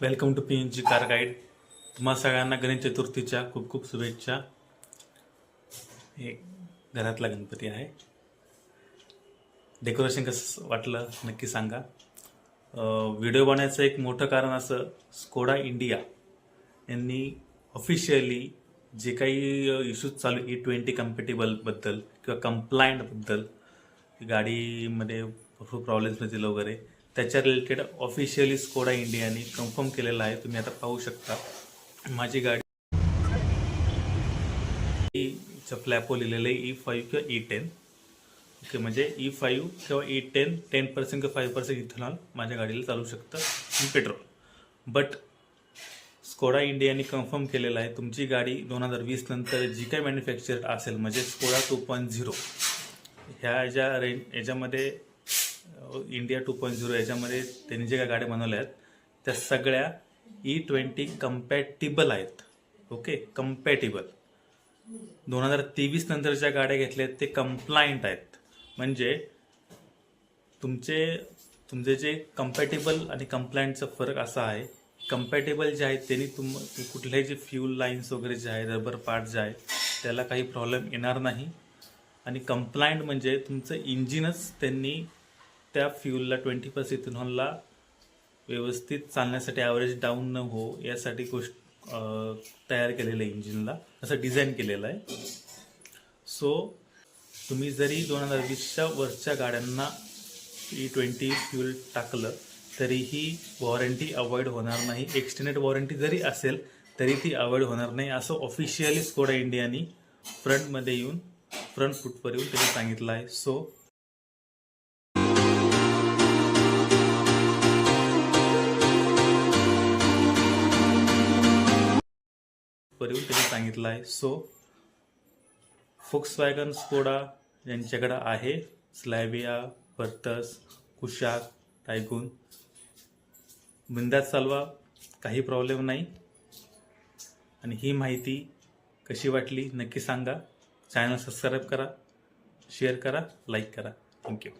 Welcome to PNG car guide. तुम्हा सगळ्यांना गणेश चतुर्थीच्या खूप खूप शुभेच्छा. हे घरातला गणपती आहे. डेकोरेशन कसं वाटलं नक्की सांगा. व्हिडिओ बनवायचं एक मोठं कारण असं, स्कोडा इंडिया यांनी ऑफिशियली जे काही इश्यूज चालू E20 कम्पॅटेबलबद्दल किंवा कंप्लायंटबद्दल, गाडीमध्ये भरपूर प्रॉब्लेम्स येतील वगैरे, त्याच्या रिलेटेड ऑफिशियली स्कोडा इंडियाने कन्फर्म केलेलं आहे. तुम्ही आता पाहू शकता माझी गाडी फ्लॅपो लिहिलेलं आहे E5 किंवा E10. ओके, म्हणजे E5 किंवा E10 10% किंवा 5% इथेनॉल माझ्या गाडीला चालू शकतं इन पेट्रोल. बट स्कोडा इंडियाने कन्फर्म केलेलं आहे तुमची गाडी 2020 नंतर जी काही मॅन्युफॅक्चर असेल, म्हणजे स्कोडा 2.0 याच्यामध्ये इंडिया 2.0 याच्यामध्ये त्यांनी जे काही गाड्या बनवल्या आहेत त्या सगळ्या E20 कम्पॅटेबल आहेत. Okay, compatible. 2023 नंतरच्या गाड्या घेतल्यात ते कंप्लायंट आहेत. म्हणजे तुमचे जे कम्पॅटेबल आणि कंप्लायंटचा फरक असा आहे, कम्पॅटेबल जे आहेत त्यांनी कुठल्याही जे फ्यूल लाईन्स वगैरे जे आहेत, रबर पार्ट जे आहेत, त्याला काही प्रॉब्लेम येणार नाही. आणि कंप्लायंट म्हणजे तुमचं इंजिनच त्यांनी त्या फ्यूलला 20% इथेनॉलला व्यवस्थित चालण्यासाठी, ॲव्हरेज डाऊन न हो यासाठी गोष्ट तयार केलेलं आहे, इंजिनला असं डिझाईन केलेलं आहे. सो तुम्ही जरी 2020च्या वरच्या गाड्यांना E20 फ्यूल टाकलं तरीही वॉरंटी अवॉइड होणार नाही. एक्सटेंडेड वॉरंटी जरी असेल तरी ती अवॉइड होणार नाही, असं ऑफिशियली स्कोडा इंडियानी फ्रंट फुटवर येऊन त्यांनी सांगितलं आहे. सो फोक्सवॅगन स्कोडा यांच्याकडे आहे स्लॅविया, वर्तस, कुशाक, टायगून. बिंदास चालवा, काही प्रॉब्लेम नाही. आणि ही माहिती कशी वाटली नक्की सांगा. चॅनल सबस्क्राईब करा, शेअर करा, लाईक करा. थँक्यू.